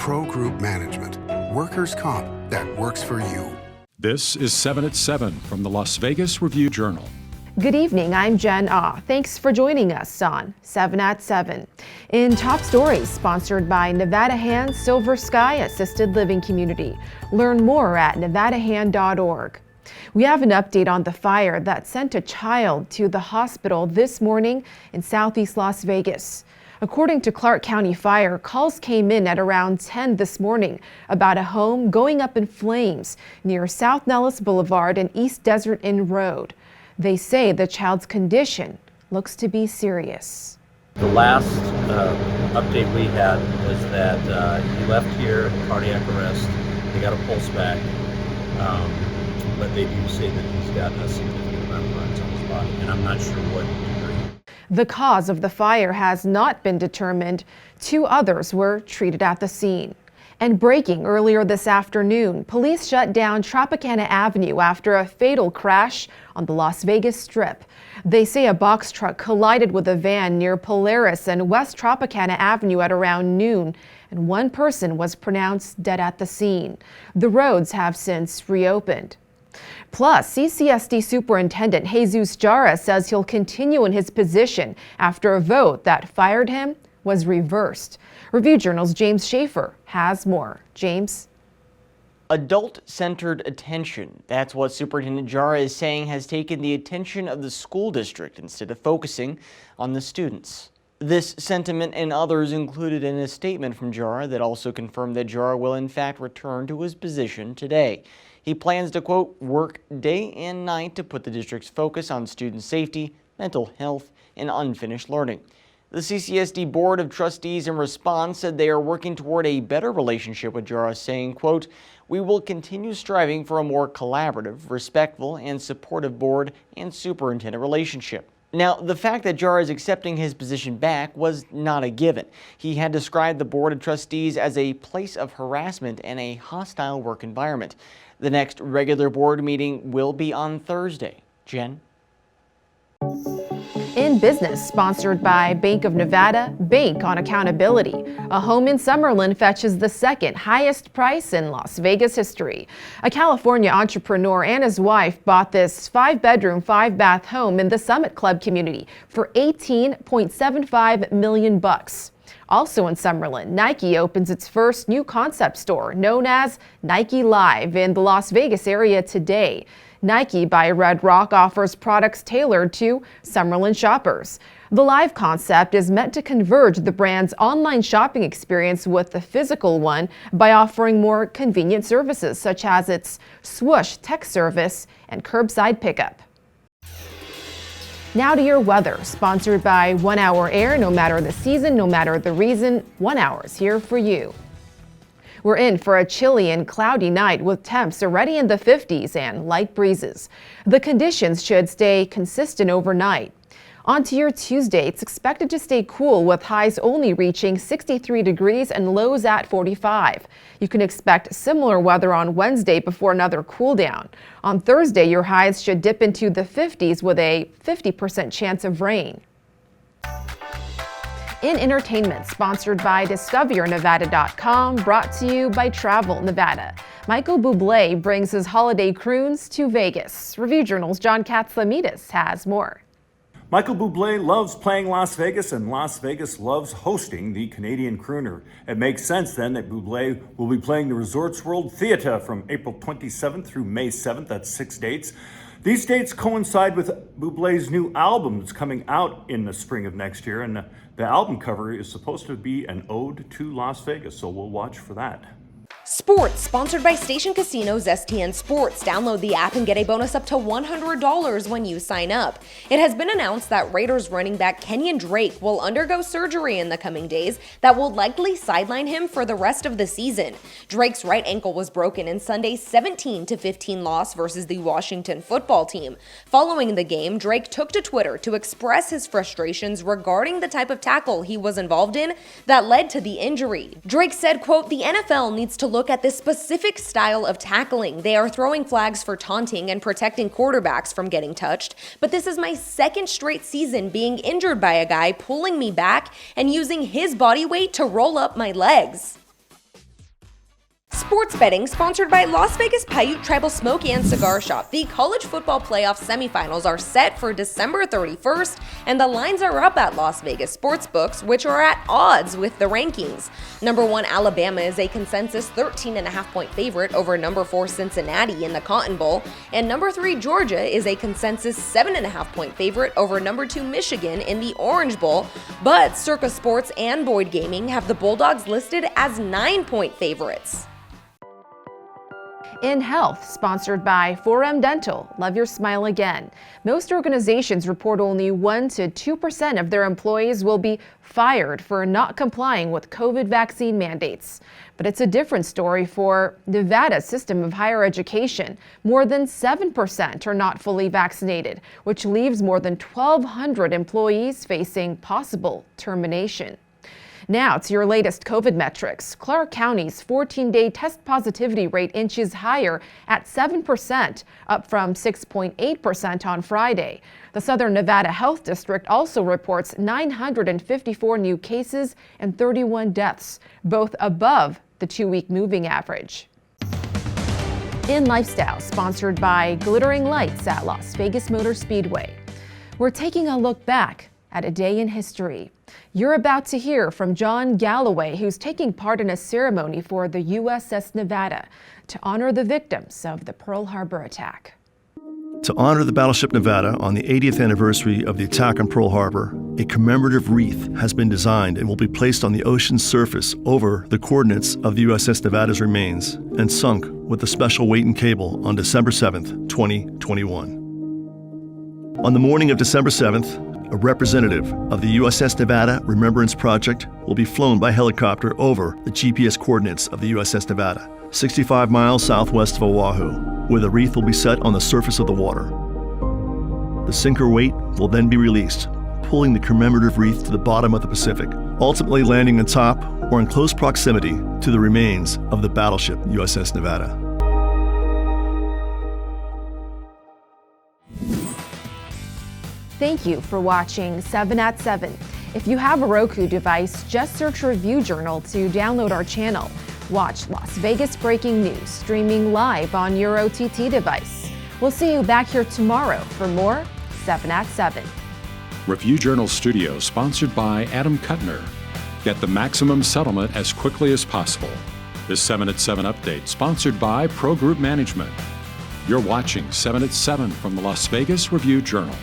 Pro Group Management. Workers' comp that works for you. This is 7 at 7 from the Las Vegas Review-Journal. Good evening, I'm Jen Ah. Thanks for joining us on 7 at 7. In top stories, sponsored by Nevada Hand Silver Sky Assisted Living Community. Learn more at nevadahand.org. We have an update on the fire that sent a child to the hospital this morning in southeast Las Vegas. According to Clark County Fire, calls came in at around 10 this morning about a home going up in flames near South Nellis Boulevard and East Desert Inn Road. They say the child's condition looks to be serious. The last update we had was that he left here in cardiac arrest. They got a pulse back, but they do say that he's got a significant amount of burns on his body, and I'm not sure what degree. The cause of the fire has not been determined. 2 others were treated at the scene. And breaking earlier this afternoon, police shut down Tropicana Avenue after a fatal crash on the Las Vegas Strip. They say a box truck collided with a van near Polaris and West Tropicana Avenue at around noon, and 1 person was pronounced dead at the scene. The roads have since reopened. Plus, CCSD Superintendent Jesus Jara says he'll continue in his position after a vote that fired him was reversed. Review-Journal's James Schaefer has more. James? Adult-centered attention. That's what Superintendent Jara is saying has taken the attention of the school district instead of focusing on the students. This sentiment and others included in a statement from Jara that also confirmed that Jara will in fact return to his position today. He plans to, quote, work day and night to put the district's focus on student safety, mental health, and unfinished learning. The CCSD Board of Trustees in response said they are working toward a better relationship with Jara, saying, quote, we will continue striving for a more collaborative, respectful, and supportive board and superintendent relationship. Now, the fact that Jara is accepting his position back was not a given. He had described the Board of Trustees as a place of harassment and a hostile work environment. The next regular board meeting will be on Thursday. Jen? In business, sponsored by Bank of Nevada, Bank on Accountability. A home in Summerlin fetches the 2nd highest price in Las Vegas history. A California entrepreneur and his wife bought this 5-bedroom, 5-bath home in the Summit Club community for $18.75 million. Also in Summerlin, Nike opens its first new concept store known as Nike Live in the Las Vegas area today. Nike by Red Rock offers products tailored to Summerlin shoppers. The Live concept is meant to converge the brand's online shopping experience with the physical one by offering more convenient services such as its Swoosh tech service and curbside pickup. Now to your weather, sponsored by 1 Hour Air. No matter the season, no matter the reason, 1 Hour is here for you. We're in for a chilly and cloudy night with temps already in the 50s and light breezes. The conditions should stay consistent overnight. On to your Tuesday, it's expected to stay cool with highs only reaching 63 degrees and lows at 45. You can expect similar weather on Wednesday before another cool down. On Thursday, your highs should dip into the 50s with a 50% chance of rain. In entertainment, sponsored by DiscoverYourNevada.com, brought to you by Travel Nevada. Michael Bublé brings his holiday cruise to Vegas. Review-Journal's John Katslamidis has more. Michael Bublé loves playing Las Vegas, and Las Vegas loves hosting the Canadian crooner. It makes sense then that Bublé will be playing the Resorts World Theatre from April 27th through May 7th. That's 6 dates. These dates coincide with Bublé's new album that's coming out in the spring of next year, and the album cover is supposed to be an ode to Las Vegas, so we'll watch for that. Sports, sponsored by Station Casinos STN Sports. Download the app and get a bonus up to $100 when you sign up. It has been announced that Raiders running back Kenyon Drake will undergo surgery in the coming days that will likely sideline him for the rest of the season. Drake's right ankle was broken in Sunday's 17-15 loss versus the Washington football team. Following the game, Drake took to Twitter to express his frustrations regarding the type of tackle he was involved in that led to the injury. Drake said, quote, "The NFL needs to look at this specific style of tackling. They are throwing flags for taunting and protecting quarterbacks from getting touched, but this is my second straight season being injured by a guy pulling me back and using his body weight to roll up my legs." Sports betting sponsored by Las Vegas Paiute Tribal Smoke and Cigar Shop. The college football playoff semifinals are set for December 31st, and the lines are up at Las Vegas sportsbooks, which are at odds with the rankings. Number 1 Alabama is a consensus 13.5-point favorite over number 4 Cincinnati in the Cotton Bowl, and number 3 Georgia is a consensus 7.5-point favorite over number 2 Michigan in the Orange Bowl, but Circa Sports and Boyd Gaming have the Bulldogs listed as 9-point favorites. In Health, sponsored by 4M Dental. Love your smile again. Most organizations report only 1 to 2% of their employees will be fired for not complying with COVID vaccine mandates. But it's a different story for Nevada's system of higher education. More than 7% are not fully vaccinated, which leaves more than 1,200 employees facing possible termination. Now to your latest COVID metrics. Clark County's 14-day test positivity rate inches higher at 7%, up from 6.8% on Friday. The Southern Nevada Health District also reports 954 new cases and 31 deaths, both above the 2-week moving average. In Lifestyle, sponsored by Glittering Lights at Las Vegas Motor Speedway. We're taking a look back at a day in history. You're about to hear from John Galloway, who's taking part in a ceremony for the USS Nevada to honor the victims of the Pearl Harbor attack. To honor the battleship Nevada on the 80th anniversary of the attack on Pearl Harbor, a commemorative wreath has been designed and will be placed on the ocean's surface over the coordinates of the USS Nevada's remains and sunk with a special weight and cable on December 7th, 2021. On the morning of December 7th, a representative of the USS Nevada Remembrance Project will be flown by helicopter over the GPS coordinates of the USS Nevada, 65 miles southwest of Oahu, where the wreath will be set on the surface of the water. The sinker weight will then be released, pulling the commemorative wreath to the bottom of the Pacific, ultimately landing on top or in close proximity to the remains of the battleship USS Nevada. Thank you for watching 7 at 7. If you have a Roku device, just search Review Journal to download our channel. Watch Las Vegas breaking news streaming live on your OTT device. We'll see you back here tomorrow for more 7 at 7. Review Journal Studio, sponsored by Adam Kuttner. Get the maximum settlement as quickly as possible. This 7 at 7 update, sponsored by Pro Group Management. You're watching 7 at 7 from the Las Vegas Review Journal.